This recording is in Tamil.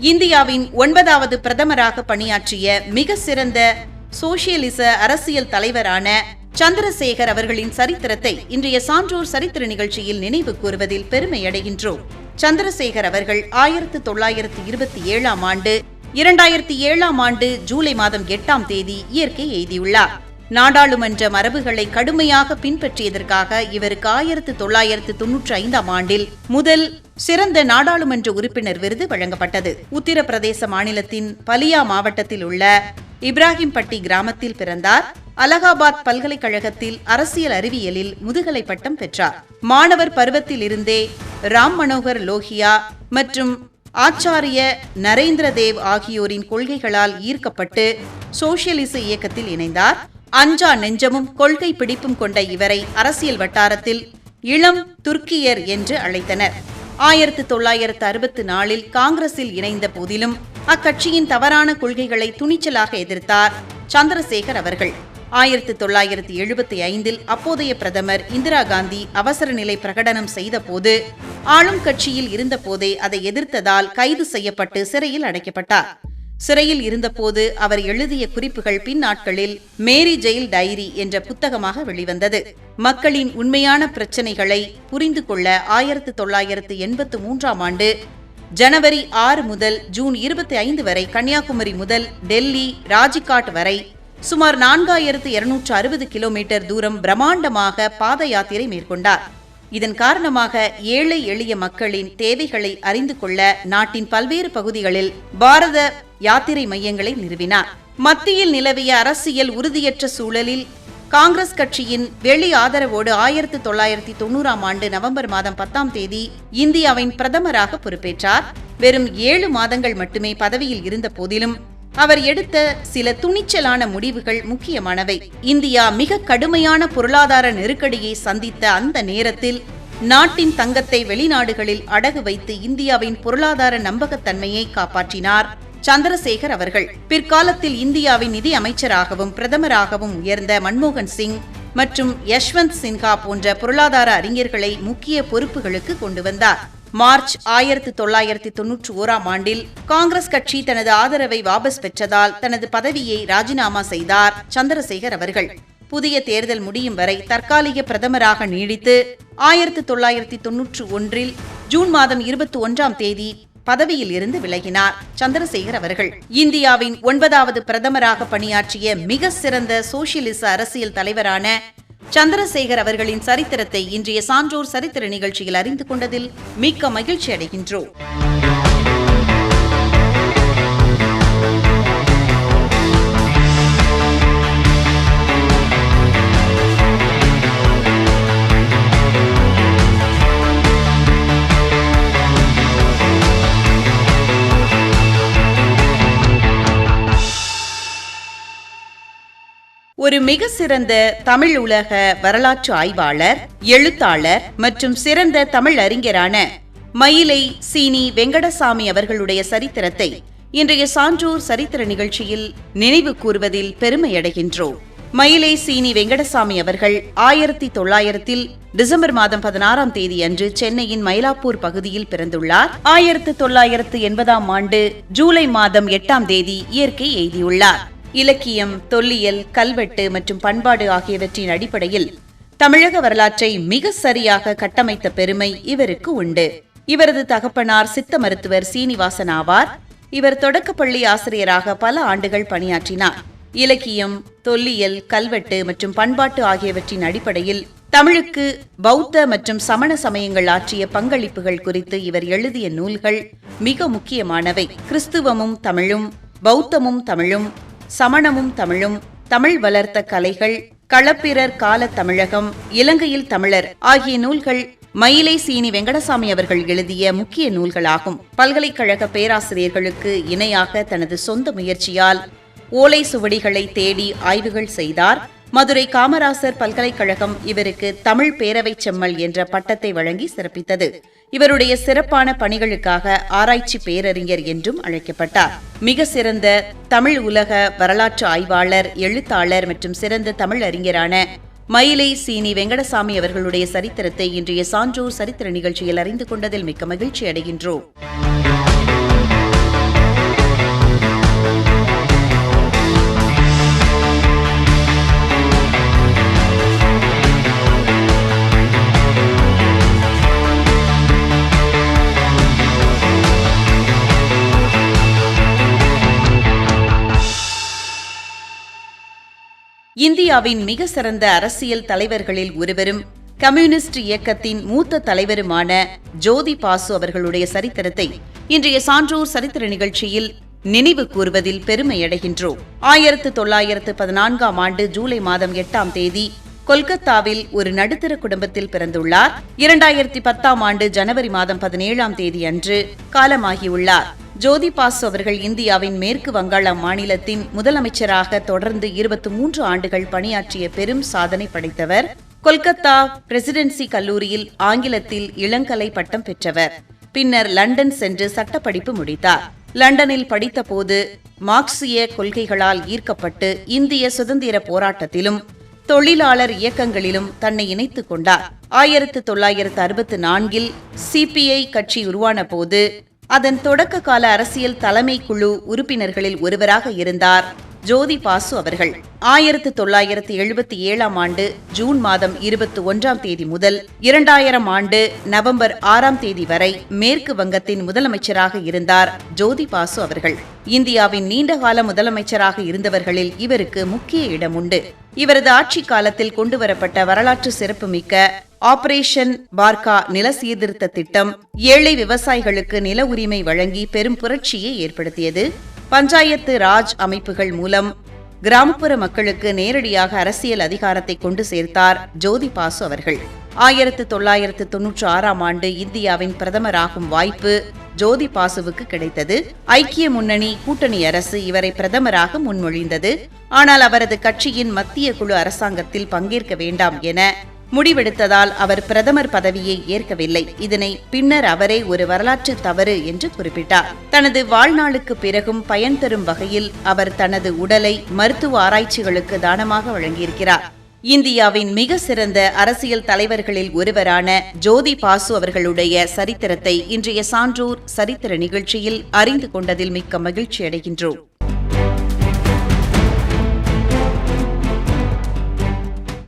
இந்தியாவின் 9வது பிரதமராக பணியாற்றிய மிக சிறந்த சோசியலிச அரசியல் தலைவரான சந்திரசேகர் அவர்களின் சரித்திரத்தை இன்றைய சான்றோர் சரித்திர நிகழ்ச்சியில் நினைவு கூறுவதில் பெருமையடைகின்றோம். சந்திரசேகர் அவர்கள் 1927ஆம் ஆண்டு 2007ஆம் ஆண்டு ஜூலை மாதம் 8ஆம் தேதி இயற்கை எய்தியுள்ளார். நாடாளுமன்ற மரபுகளை கடுமையாக பின்பற்றியதற்காக இவருக்கு 1995ஆம் ஆண்டில் முதல் சிறந்த நாடாளுமன்ற உறுப்பினர் விருது வழங்கப்பட்டது. உத்தரப்பிரதேச மாநிலத்தின் பலியா மாவட்டத்தில் உள்ள இப்ராஹிம்பட்டி கிராமத்தில் பிறந்தார். அலகாபாத் பல்கலைக்கழகத்தில் அரசியல் அறிவியலில் முதுகலை பட்டம் பெற்றார். மாணவர் பருவத்தில் இருந்தே ராம் மனோகர் லோஹியா மற்றும் ஆச்சாரிய நரேந்திர தேவ் ஆகியோரின் கொள்கைகளால் ஈர்க்கப்பட்டு சோசியலிச இயக்கத்தில் இணைந்தார். அஞ்சா நெஞ்சமும் கொள்கை பிடிப்பும் கொண்ட இவரை அரசியல் வட்டாரத்தில் இளம் துர்க்கியர் என்று அழைத்தனர். 1964இல் காங்கிரஸில் இணைந்த போதிலும் அக்கட்சியின் தவறான கொள்கைகளை துணிச்சலாக எதிர்த்தார் சந்திரசேகர் அவர்கள். 1975இல் அப்போதைய பிரதமர் இந்திரா காந்தி அவசர நிலை பிரகடனம் செய்தபோது ஆளும் கட்சியில் இருந்தபோதே அதை எதிர்த்ததால் கைது செய்யப்பட்டு சிறையில் அடைக்கப்பட்டார். சிறையில் இருந்தபோது அவர் எழுதிய குறிப்புகள் பின்னாட்களில் மேரி ஜெயில் டைரி என்ற புத்தகமாக வெளிவந்தது. மக்களின் உண்மையான பிரச்சினைகளை புரிந்து கொள்ள 1983ஆம் ஆண்டு ஜனவரி 6 முதல் ஜூன் 25 வரை கன்னியாகுமரி முதல் டெல்லி ராஜ்காட் வரை சுமார் 4260 கிலோமீட்டர் தூரம் பிரம்மாண்டமாக பாத யாத்திரை மேற்கொண்டார். இதன் காரணமாக ஏழை எளிய மக்களின் தேவைகளை அறிந்து கொள்ள நாட்டின் பல்வேறு பகுதிகளில் பாரத யாத்திரை மையங்களை நிறுவினார். மத்தியில் நிலவிய அரசியல் உறுதியற்ற சூழலில் காங்கிரஸ் கட்சியின் வெளி ஆதரவோடு 1990ஆம் ஆண்டு நவம்பர் மாதம் 10ஆம் தேதி இந்தியாவின் பிரதமராக பொறுப்பேற்றார். வெறும் 7 மாதங்கள் மட்டுமே பதவியில் இருந்த போதிலும் அவர் எடுத்த சில துணிச்சலான முடிவுகள் முக்கியமானவை. இந்தியா மிக கடுமையான பொருளாதார நெருக்கடியை சந்தித்த அந்த நேரத்தில் நாட்டின் தங்கத்தை வெளிநாடுகளில் அடகு வைத்து இந்தியாவின் பொருளாதார நம்பகத்தன்மையை காப்பாற்றினார் சந்திரசேகர் அவர்கள். பிற்காலத்தில் இந்தியாவின் நிதி அமைச்சராகவும் பிரதமராகவும் உயர்ந்த மன்மோகன் சிங் மற்றும் யஷ்வந்த் சின்ஹா போன்ற பொருளாதார அறிஞர்களை முக்கிய பொறுப்புகளுக்கு கொண்டு வந்தார். மார்ச் 1991ஆம் ஆண்டில் காங்கிரஸ் கட்சி தனது ஆதரவை வாபஸ் பெற்றதால் தனது பதவியை ராஜினாமா செய்தார் சந்திரசேகர் அவர்கள். புதிய தேர்தல் முடியும் வரை தற்காலிக பிரதமராக நீடித்து 1991இல் ஜூன் மாதம் 21ஆம் தேதி பதவியில் இருந்து விலகினார் சந்திரசேகர் அவர்கள். இந்தியாவின் 9வது பிரதமராக பணியாற்றிய மிக சிறந்த சோசியலிச அரசியல் தலைவரான சந்திரசேகர் அவர்களின் சரித்திரத்தை இன்றைய சான்றோர் சரித்திர நிகழ்ச்சியில் அறிந்து கொண்டதில் மிக்க மகிழ்ச்சி அடைகின்றோம். ஒரு மிக சிறந்த தமிழ் உலக வரலாற்று ஆய்வாளர், எழுத்தாளர் மற்றும் சிறந்த தமிழ் அறிஞரான மயிலை சீனி வெங்கடசாமி அவர்களுடைய சரித்திரத்தை இன்றைய சான்றோர் சரித்திர நிகழ்ச்சியில் நினைவு கூறுவதில் பெருமையடைகின்றோம். மயிலை சீனி வெங்கடசாமி அவர்கள் 1900இல் டிசம்பர் மாதம் 16ஆம் தேதி அன்று சென்னையின் மயிலாப்பூர் பகுதியில் பிறந்துள்ளார். 1980ஆம் ஆண்டு ஜூலை மாதம் 8ஆம் தேதி இயற்கை எய்தியுள்ளார். இலக்கியம், தொல்லியல், கல்வெட்டு மற்றும் பண்பாடு ஆகியவற்றின் அடிப்படையில் தமிழக வரலாற்றை மிக சரியாக கட்டமைத்த பெருமை இவருக்கு உண்டு. இவரது தகப்பனார் சித்த மருத்துவர் சீனிவாசன் ஆவார். இவர் தொடக்கப்பள்ளி ஆசிரியராக பல ஆண்டுகள் பணியாற்றினார். இலக்கியம், தொல்லியல், கல்வெட்டு மற்றும் பண்பாட்டு ஆகியவற்றின் அடிப்படையில் தமிழுக்கு பௌத்த மற்றும் சமண சமயங்கள் ஆற்றிய பங்களிப்புகள் குறித்து இவர் எழுதிய நூல்கள் மிக முக்கியமானவை. கிறிஸ்துவமும் தமிழும், பௌத்தமும் தமிழும், சமணமும் தமிழும், தமிழ் வளர்த்த கலைகள், களப்பிரர் கால தமிழகம், இலங்கையில் தமிழர் ஆகிய நூல்கள் மயிலை சீனி வெங்கடசாமி அவர்கள் எழுதிய முக்கிய நூல்களாகும். பல்கலைக்கழக பேராசிரியர்களுக்கு இணையாக தனது சொந்த முயற்சியால் ஓலை சுவடிகளை தேடி ஆய்வுகள் செய்தார். மதுரை காமராசர் பல்கலைக்கழகம் இவருக்கு தமிழ் பேரவை செம்மல் என்ற பட்டத்தை வழங்கி சிறப்பித்தது. இவருடைய சிறப்பான பணிகளுக்காக ஆராய்ச்சி பேரறிஞர் என்றும் அழைக்கப்பட்டார். மிக சிறந்த தமிழ் உலக வரலாற்று ஆய்வாளர், எழுத்தாளர் மற்றும் சிறந்த தமிழ் அறிஞரான மயிலை சீனி வெங்கடசாமி அவர்களுடைய சரித்திரத்தை இன்றைய சான்றோர் சரித்திர நிகழ்ச்சியில் அறிந்து கொண்டதில் மிக்க மகிழ்ச்சி அடைகின்றோம். இந்தியாவின் மிக சிறந்த அரசியல் தலைவர்களில் ஒருவரும் கம்யூனிஸ்ட் இயக்கத்தின் மூத்த தலைவருமான ஜோதி பாசு அவர்களுடைய சரித்திரத்தை இன்றைய சான்றோர் சரித்திர நிகழ்ச்சியில் நினைவு கூறுவதில் பெருமையடைகின்றோம். 1914ஆம் ஆண்டு ஜூலை மாதம் 8ஆம் தேதி கொல்கத்தாவில் ஒரு நடுத்தர குடும்பத்தில் பிறந்துள்ளார். 2010ஆம் ஆண்டு ஜனவரி மாதம் 17ஆம் தேதி அன்று காலமாகியுள்ளார். ஜோதி பாசு அவர்கள் இந்தியாவின் மேற்கு வங்காளம் மாநிலத்தின் முதலமைச்சராக தொடர்ந்து 23 ஆண்டுகள் பணியாற்றிய பெரும் சாதனை படைத்தவர். கொல்கத்தா பிரசிடென்சி கல்லூரியில் ஆங்கிலத்தில் இளங்கலை பட்டம் பெற்றவர். பின்னர் லண்டன் சென்று சட்டப்படிப்பு முடித்தார். லண்டனில் படித்தபோது மார்க்சிய கொள்கைகளால் ஈர்க்கப்பட்டு இந்திய சுதந்திர போராட்டத்திலும் தொழிலாளர் இயக்கங்களிலும் தன்னை இணைத்துக் கொண்டார். 1964இல் சிபிஐ கட்சி உருவான போது அதன் தொடக்க கால அரசியல் தலைமை குழு உறுப்பினர்களில் ஒருவராக இருந்தார் ஜோதி பாசு அவர்கள். 1977ஆம் ஆண்டு ஜூன் மாதம் 21ஆம் தேதி முதல் 2000ஆம் ஆண்டு நவம்பர் 6ஆம் தேதி வரை மேற்கு வங்கத்தின் முதலமைச்சராக இருந்தார் ஜோதி பாசு அவர்கள். இந்தியாவின் நீண்டகால முதலமைச்சராக இருந்தவர்களில் இவருக்கு முக்கிய இடம் உண்டு. இவரது ஆட்சி காலத்தில் கொண்டுவரப்பட்ட வரலாற்று சிறப்புமிக்க ஆபரேஷன் பார்கா நில சீர்திருத்த திட்டம் ஏழை விவசாயிகளுக்கு நில உரிமை வழங்கி பெரும் புரட்சியை ஏற்படுத்தியது. பஞ்சாயத்து ராஜ் அமைப்புகள் மூலம் கிராமப்புற மக்களுக்கு நேரடியாக அரசியல் அதிகாரத்தை கொண்டு சேர்த்தார் ஜோதி பாசு அவர்கள். 1996ஆம் ஆண்டு இந்தியாவின் பிரதமராகும் வாய்ப்பு ஜோதி பாசுவுக்கு கிடைத்தது. ஐக்கிய முன்னணி கூட்டணி அரசு இவரை பிரதமராக முன்மொழிந்தது. ஆனால் அவரது கட்சியின் மத்திய குழு அரசாங்கத்தில் பங்கேற்க வேண்டாம் என முடிவெடுத்ததால் அவர் பிரதமர் பதவியை ஏற்கவில்லை. இதனை பின்னர் அவரே ஒரு வரலாற்று தவறு என்று குறிப்பிட்டார். தனது வாழ்நாளுக்கு பிறகும் பயன் தரும் வகையில் அவர் தனது உடலை மருத்துவ ஆராய்ச்சிகளுக்கு தானமாக வழங்கியிருக்கிறார். இந்தியாவின் மிக சிறந்த அரசியல் தலைவர்களில் ஒருவரான ஜோதி பாசு அவர்களுடைய சரித்திரத்தை இன்றைய சான்றோர் சரித்திர நிகழ்ச்சியில் அறிந்து கொண்டதில் மிக்க மகிழ்ச்சி அடைகின்றோம்.